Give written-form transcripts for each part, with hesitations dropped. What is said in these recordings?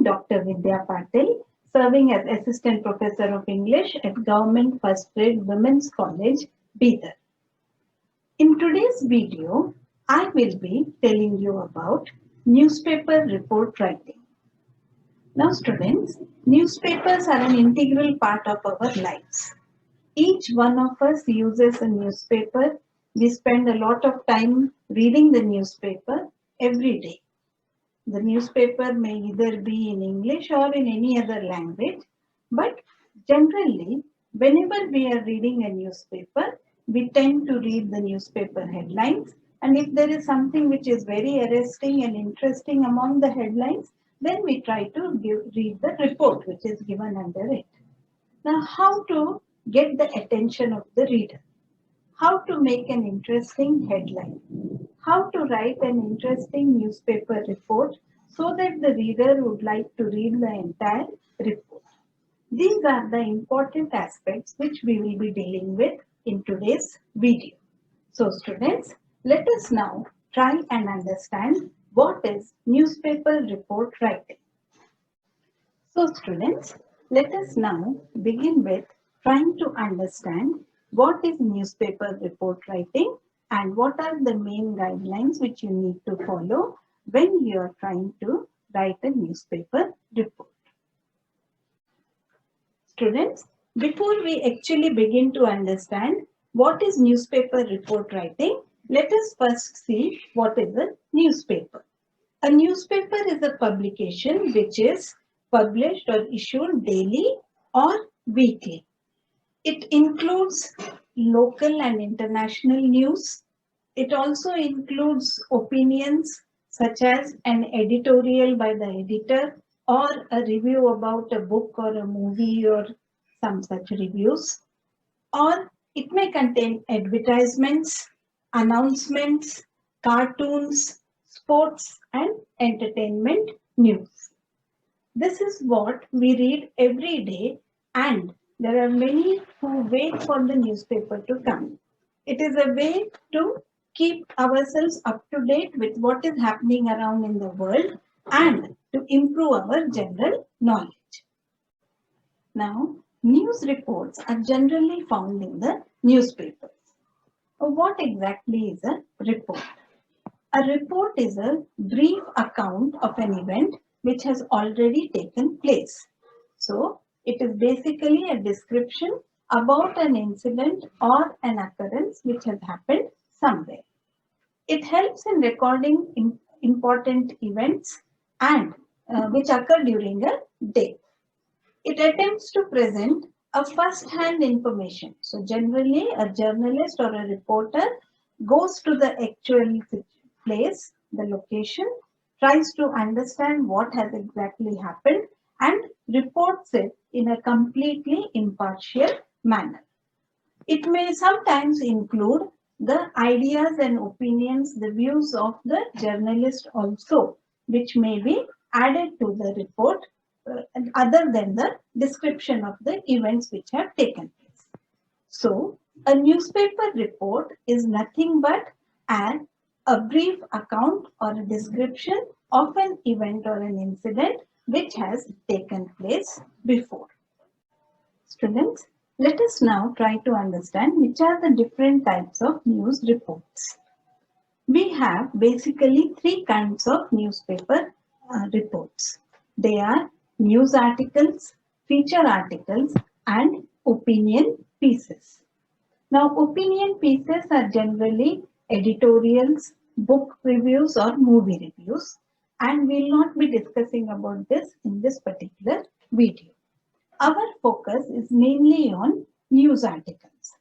Dr. Vidya Patil, serving as Assistant Professor of English at Government First Grade Women's College, Bidar. In today's video, I will be telling you about newspaper report writing. Now students, newspapers are an integral part of our lives. Each one of us uses a newspaper. We spend a lot of time reading the newspaper every day. The newspaper may either be in English or in any other language, but generally, whenever we are reading a newspaper, we tend to read the newspaper headlines. And if there is something which is very arresting and interesting among the headlines, then we try to read the report which is given under it. Now, how to get the attention of the reader? How to make an interesting headline? How to write an interesting newspaper report so that the reader would like to read the entire report. These are the important aspects which we will be dealing with in today's video. So students, let us now try and understand what is newspaper report writing. So students, let us now begin with trying to understand what is newspaper report writing and what are the main guidelines which you need to follow when you are trying to write a newspaper report. Students, before we actually begin to understand what is newspaper report writing, let us first see what is a newspaper. A newspaper is a publication which is published or issued daily or weekly. It includes local and international news. It also includes opinions such as an editorial by the editor or a review about a book or a movie or some such reviews. Or it may contain advertisements, announcements, cartoons, sports and entertainment news. This is what we read every day, and there are many who wait for the newspaper to come. It is a way to keep ourselves up to date with what is happening around in the world and to improve our general knowledge. Now, news reports are generally found in the newspapers. What exactly is a report? A report is a brief account of an event which has already taken place. So, it is basically a description about an incident or an occurrence which has happened somewhere. It helps in recording important events and which occur during a day. It attempts to present a first-hand information. So generally, a journalist or a reporter goes to the actual place, the location, tries to understand what has exactly happened and reports it in a completely impartial manner. It may sometimes include the ideas and opinions, the views of the journalist also, which may be added to the report other than the description of the events which have taken place. So, a newspaper report is nothing but a brief account or a description of an event or an incident which has taken place before. Students, let us now try to understand which are the different types of news reports. We have basically three kinds of newspaper reports. They are news articles, feature articles, and opinion pieces. Now, opinion pieces are generally editorials, book reviews, or movie reviews, and we'll not be discussing about this in this particular video. Our focus is mainly on news articles.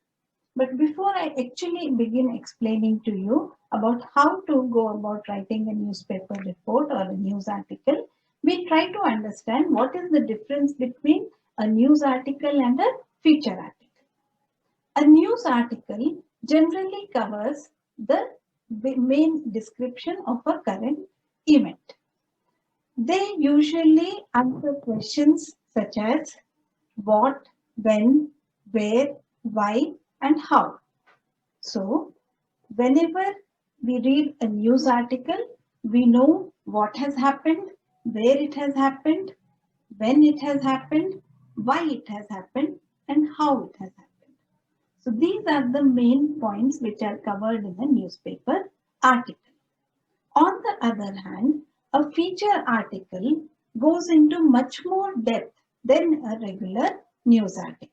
But before I actually begin explaining to you about how to go about writing a newspaper report or a news article, we try to understand what is the difference between a news article and a feature article. A news article generally covers the main description of a current event. They usually answer questions such as what, when, where, why, and how. So, whenever we read a news article, we know what has happened, where it has happened, when it has happened, why it has happened, and how it has happened. So these are the main points which are covered in a newspaper article. On the other hand, a feature article goes into much more depth than a regular news article.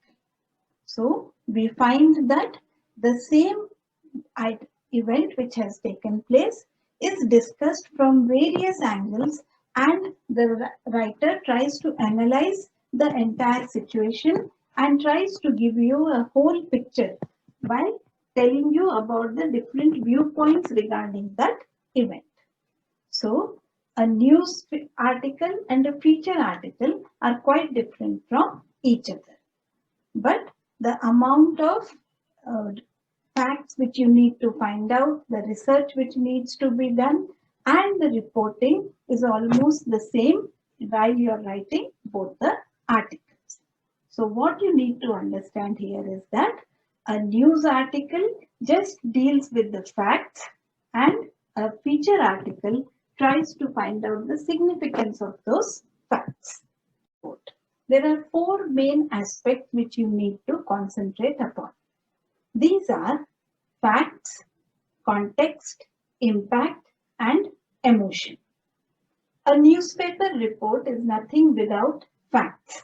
So we find that the same event which has taken place is discussed from various angles, and the writer tries to analyze the entire situation and tries to give you a whole picture by telling you about the different viewpoints regarding that event. So a news article and a feature article are quite different from each other. But the amount of uh, facts which you need to find out, the research which needs to be done, and the reporting is almost the same while you're writing both the articles. So what you need to understand here is that a news article just deals with the facts, and a feature article tries to find out the significance of those facts. There are four main aspects which you need to concentrate upon. These are facts, context, impact, and emotion. A newspaper report is nothing without facts.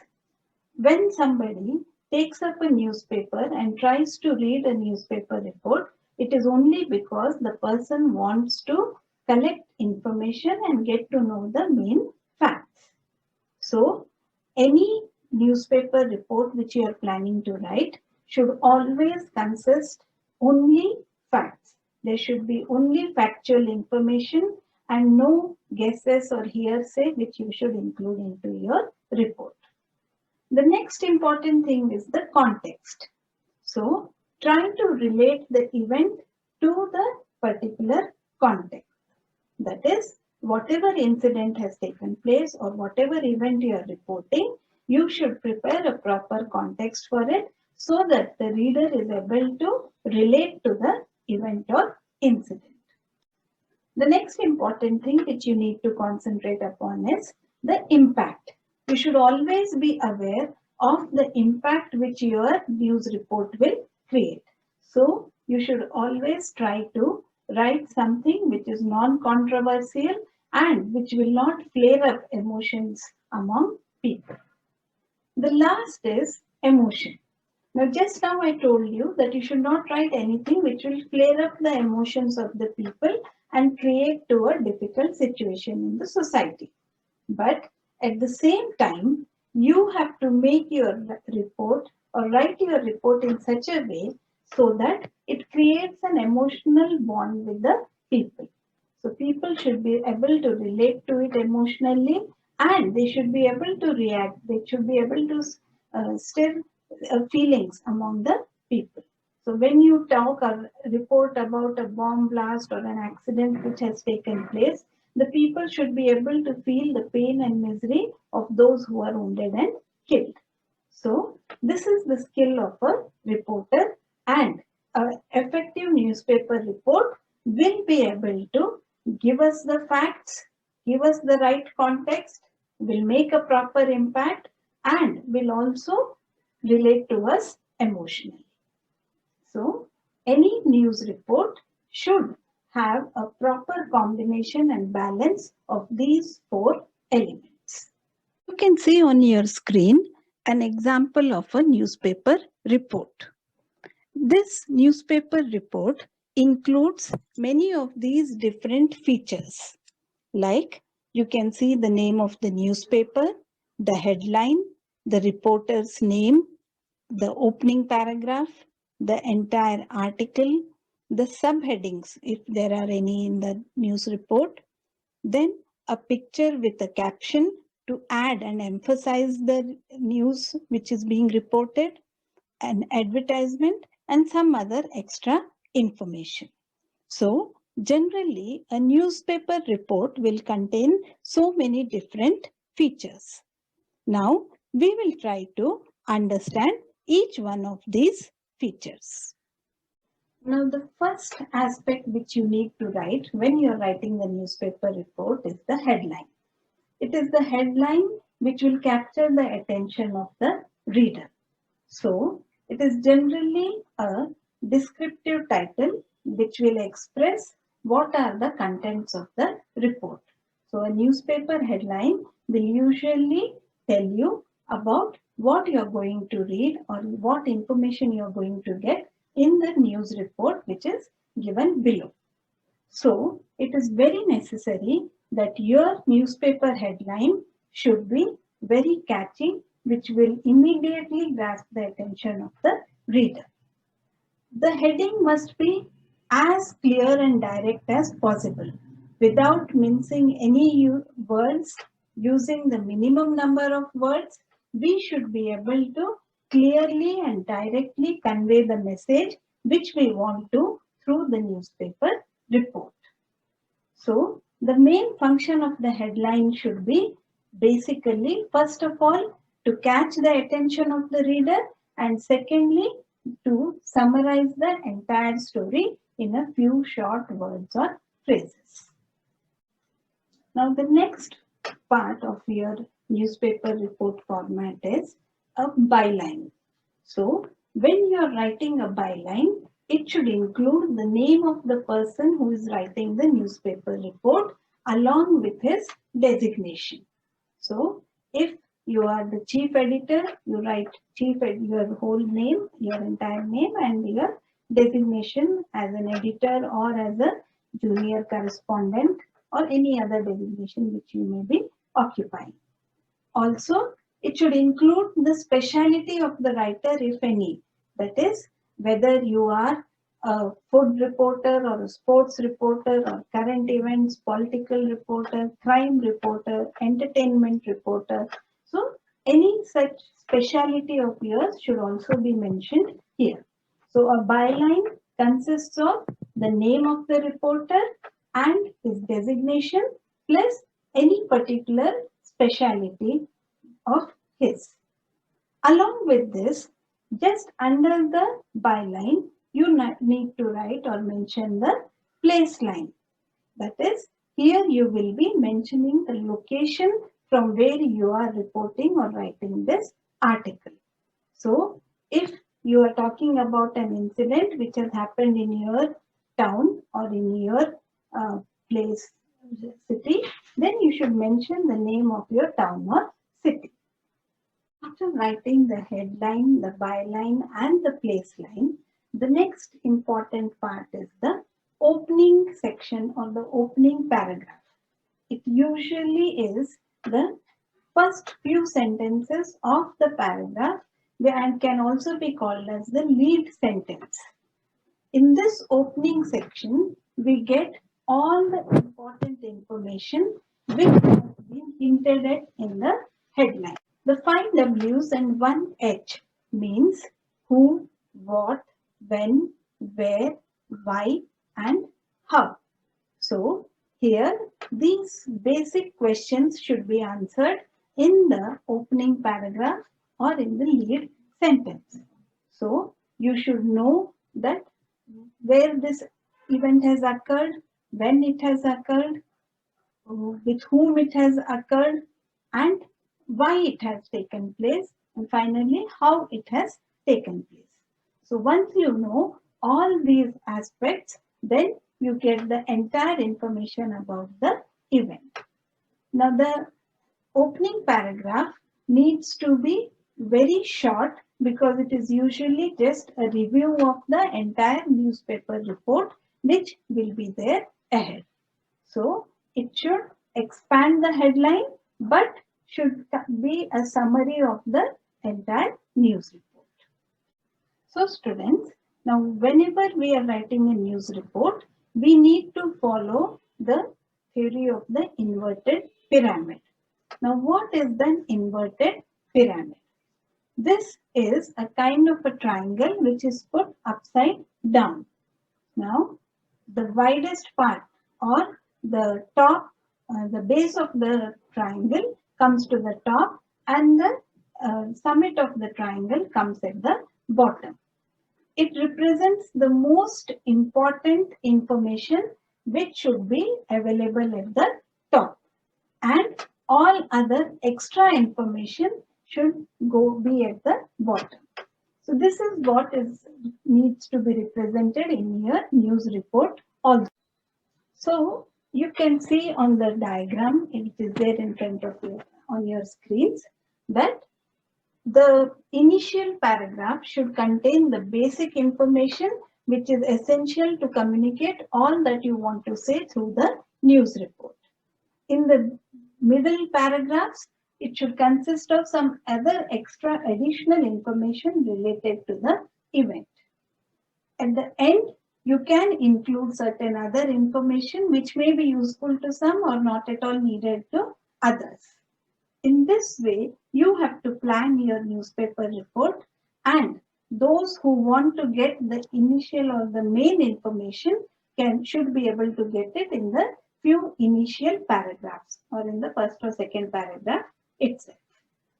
When somebody takes up a newspaper and tries to read a newspaper report, it is only because the person wants to collect information and get to know the main facts. So, any newspaper report which you are planning to write should always consist only facts. There should be only factual information and no guesses or hearsay which you should include into your report. The next important thing is the context. So, trying to relate the event to the particular context. That is, whatever incident has taken place or whatever event you are reporting, you should prepare a proper context for it so that the reader is able to relate to the event or incident. The next important thing which you need to concentrate upon is the impact. You should always be aware of the impact which your news report will create. So you should always try to write something which is non-controversial and which will not flare up emotions among people. The last is emotion. Now, just now I told you that you should not write anything which will flare up the emotions of the people and create to a difficult situation in the society. But at the same time, you have to make your report or write your report in such a way so that it creates an emotional bond with the people. So people should be able to relate to it emotionally, and they should be able to react. They should be able to stir feelings among the people. So when you talk or report about a bomb blast or an accident which has taken place, the people should be able to feel the pain and misery of those who are wounded and killed. So this is the skill of a reporter, and an effective newspaper report will be able to give us the facts, give us the right context, will make a proper impact, and will also relate to us emotionally. So any news report should have a proper combination and balance of these four elements. You can see on your screen an example of a newspaper report. This newspaper report includes many of these different features, like you can see the name of the newspaper, the headline, the reporter's name, the opening paragraph, the entire article, the subheadings if there are any in the news report, then a picture with a caption to add and emphasize the news which is being reported, an advertisement, and some other extra information. So generally a newspaper report will contain so many different features. Now we will try to understand each one of these features. Now the first aspect which you need to write when you are writing the newspaper report is the headline. It is the headline which will capture the attention of the reader. So, it is generally a descriptive title which will express what are the contents of the report. So, a newspaper headline will usually tell you about what you are going to read or what information you are going to get in the news report which is given below. So, it is very necessary that your newspaper headline should be very catchy, which will immediately grasp the attention of the reader. The heading must be as clear and direct as possible, without mincing any words, using the minimum number of words. We should be able to clearly and directly convey the message which we want to through the newspaper report. So the main function of the headline should be basically, first of all, to catch the attention of the reader, and secondly, to summarize the entire story in a few short words or phrases. Now the next part of your newspaper report format is a byline. So when you are writing a byline, it should include the name of the person who is writing the newspaper report along with his designation. So if you are the chief editor, you write your whole name, your entire name, and your designation as an editor or as a junior correspondent or any other designation which you may be occupying. Also, it should include the speciality of the writer, if any. That is, whether you are a food reporter or a sports reporter or current events, political reporter, crime reporter, entertainment reporter. So, any such speciality of yours should also be mentioned here. So, a byline consists of the name of the reporter and his designation plus any particular speciality of his. Along with this, just under the byline, you need to write or mention the place line. That is, here you will be mentioning the location from where you are reporting or writing this article. So, if you are talking about an incident which has happened in your town or in your place, city, then you should mention the name of your town or city. After writing the headline, the byline, and the place line, the next important part is the opening section or the opening paragraph. It usually is the first few sentences of the paragraph and can also be called as the lead sentence. In this opening section, we get all the important information which has been hinted at in the headline. The 5 W's and 1 H means who, what, when, where, why, and how. So, here these basic questions should be answered in the opening paragraph or in the lead sentence. So, you should know that where this event has occurred, when it has occurred, with whom it has occurred, and why it has taken place, and finally how it has taken place. So once you know all these aspects, then you get the entire information about the event. Now the opening paragraph needs to be very short because it is usually just a review of the entire newspaper report which will be there ahead. So it should expand the headline but should be a summary of the entire news report. So students, now whenever we are writing a news report, we need to follow the theory of the inverted pyramid. Now what is the inverted pyramid? This is a kind of a triangle which is put upside down. Now the widest part or the top, the base of the triangle comes to the top and the summit of the triangle comes at the bottom. It represents the most important information which should be available at the top. And All other extra information should be at the bottom. So this is what needs to be represented in your news report also. So you can see on the diagram, which is there in front of you on your screens, that the initial paragraph should contain the basic information which is essential to communicate all that you want to say through the news report. In the middle paragraphs, it should consist of some other extra additional information related to the event. At the end, you can include certain other information which may be useful to some or not at all needed to others. In this way, you have to plan your newspaper report, and those who want to get the initial or the main information should be able to get it in the few initial paragraphs or in the first or second paragraph itself.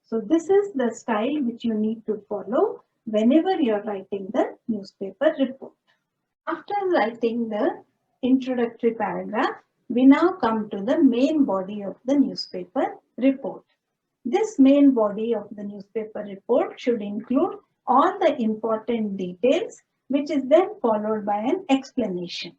So this is the style which you need to follow whenever you are writing the newspaper report. After writing the introductory paragraph, we now come to the main body of the newspaper report. This main body of the newspaper report should include all the important details, which is then followed by an explanation.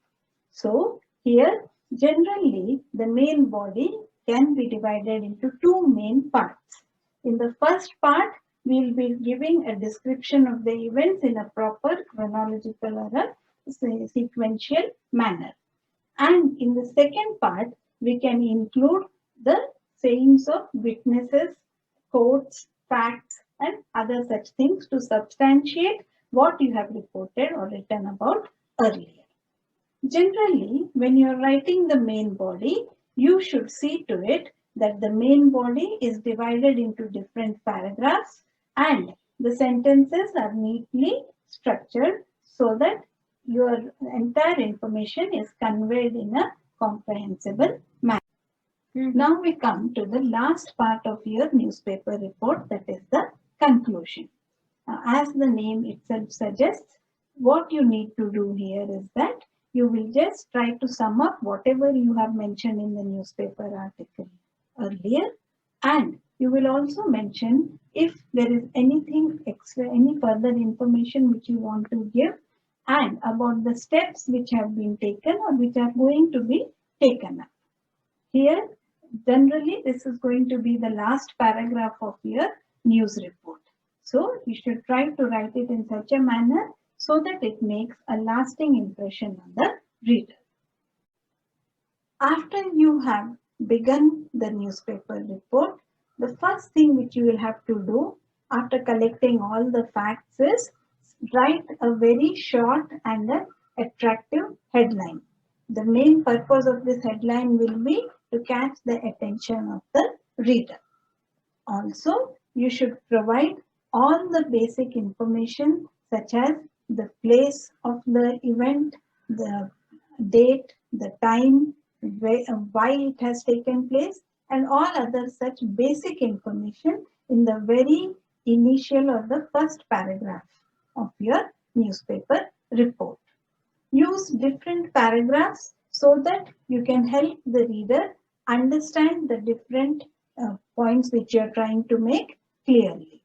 So here, generally, the main body can be divided into two main parts. In the first part, we will be giving a description of the events in a proper chronological or a sequential manner. And in the second part, we can include the sayings of witnesses, quotes, facts, and other such things to substantiate what you have reported or written about earlier. Generally, when you are writing the main body, you should see to it that the main body is divided into different paragraphs and the sentences are neatly structured so that your entire information is conveyed in a comprehensible manner. Now we come to the last part of your newspaper report, that is the conclusion. As the name itself suggests, what you need to do here is that you will just try to sum up whatever you have mentioned in the newspaper article earlier, and you will also mention if there is anything extra, any further information which you want to give, and about the steps which have been taken or which are going to be taken up. Here, generally, this is going to be the last paragraph of your news report. So you should try to write it in such a manner so that it makes a lasting impression on the reader. After you have begun the newspaper report, the first thing which you will have to do after collecting all the facts is write a very short and attractive headline. The main purpose of this headline will be to catch the attention of the reader. Also, you should provide all the basic information such as the place of the event, the date, the time, why it has taken place, and all other such basic information in the very initial or the first paragraph of your newspaper report. Use different paragraphs so that you can help the reader understand the different points which you are trying to make clearly.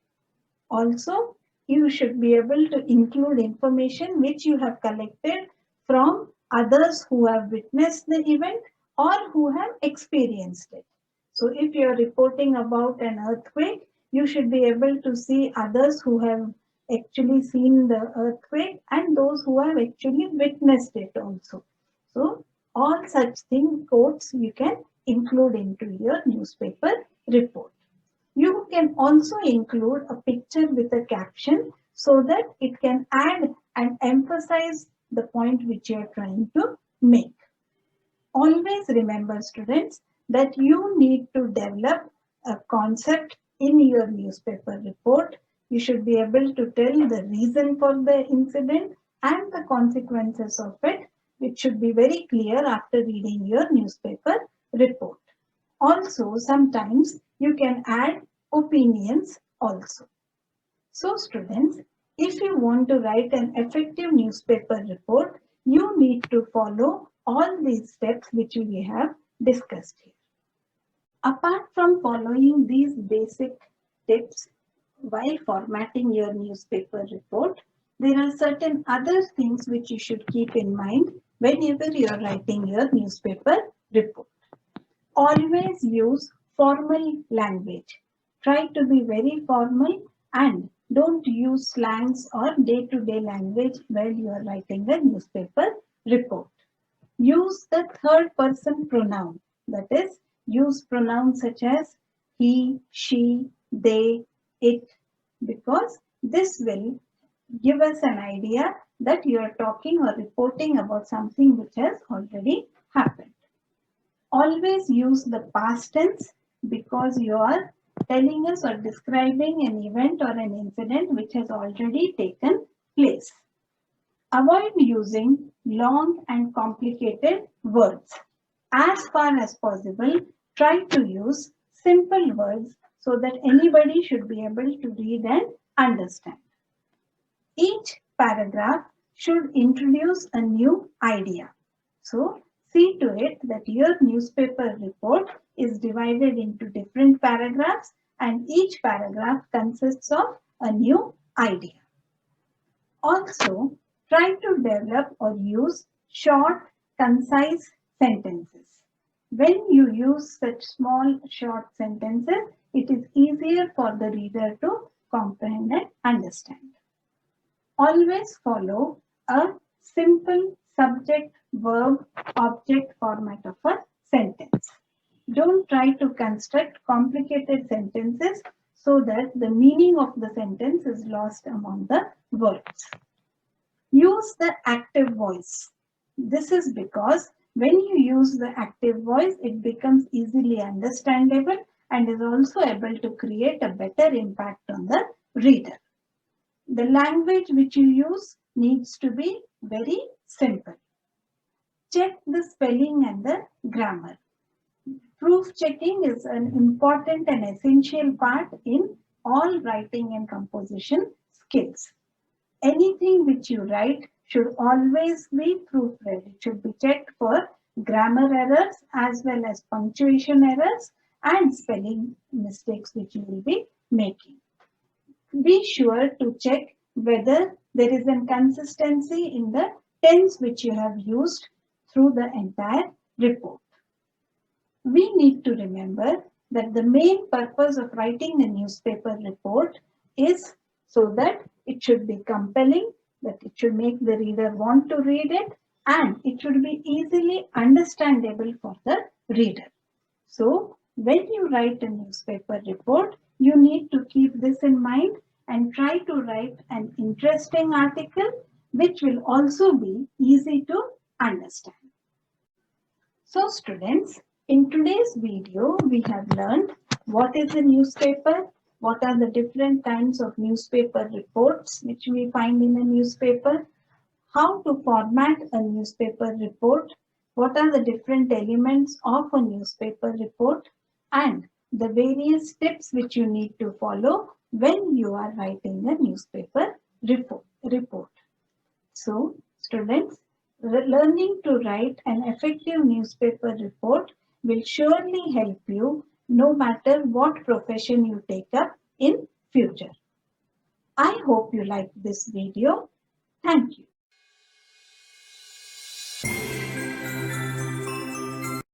Also, you should be able to include information which you have collected from others who have witnessed the event or who have experienced it. So if you are reporting about an earthquake, you should be able to see others who have actually seen the earthquake and those who have actually witnessed it also. So all such things, quotes, you can include into your newspaper report. You can also include a picture with a caption so that it can add and emphasize the point which you are trying to make. Always remember, students, that you need to develop a concept in your newspaper report. You should be able to tell the reason for the incident and the consequences of it, which should be very clear after reading your newspaper report. Also, sometimes you can add opinions also. So, students, if you want to write an effective newspaper report, you need to follow all these steps which we have discussed here. Apart from following these basic tips while formatting your newspaper report, there are certain other things which you should keep in mind whenever you are writing your newspaper report. Always use formal language. Try to be very formal and don't use slangs or day-to-day language while you are writing a newspaper report. Use the third person pronoun. That is, use pronouns such as he, she, they, it, because this will give us an idea that you are talking or reporting about something which has already happened. Always use the past tense because you are telling us or describing an event or an incident which has already taken place. Avoid using long and complicated words. As far as possible, try to use simple words so that anybody should be able to read and understand. Each paragraph should introduce a new idea. So, see to it that your newspaper report is divided into different paragraphs and each paragraph consists of a new idea. Also, try to develop or use short, concise sentences. When you use such small, short sentences, it is easier for the reader to comprehend and understand. Always follow a simple subject, verb, object format of a sentence. Don't try to construct complicated sentences so that the meaning of the sentence is lost among the words. Use the active voice. This is because when you use the active voice, it becomes easily understandable and is also able to create a better impact on the reader. The language which you use needs to be very simple. Check the spelling and the grammar. Proof checking is an important and essential part in all writing and composition skills. Anything which you write should always be proofread. It should be checked for grammar errors as well as punctuation errors and spelling mistakes which you will be making. Be sure to check whether there is a consistency in the tense which you have used through the entire report. We need to remember that the main purpose of writing a newspaper report is so that it should be compelling, that it should make the reader want to read it, and it should be easily understandable for the reader. So, when you write a newspaper report, you need to keep this in mind and try to write an interesting article which will also be easy to understand. So students, in today's video, we have learned what is a newspaper, what are the different kinds of newspaper reports which we find in a newspaper, how to format a newspaper report, what are the different elements of a newspaper report, and the various tips which you need to follow when you are writing a newspaper report. So, students, learning to write an effective newspaper report will surely help you no matter what profession you take up in future. I hope you liked this video. Thank you.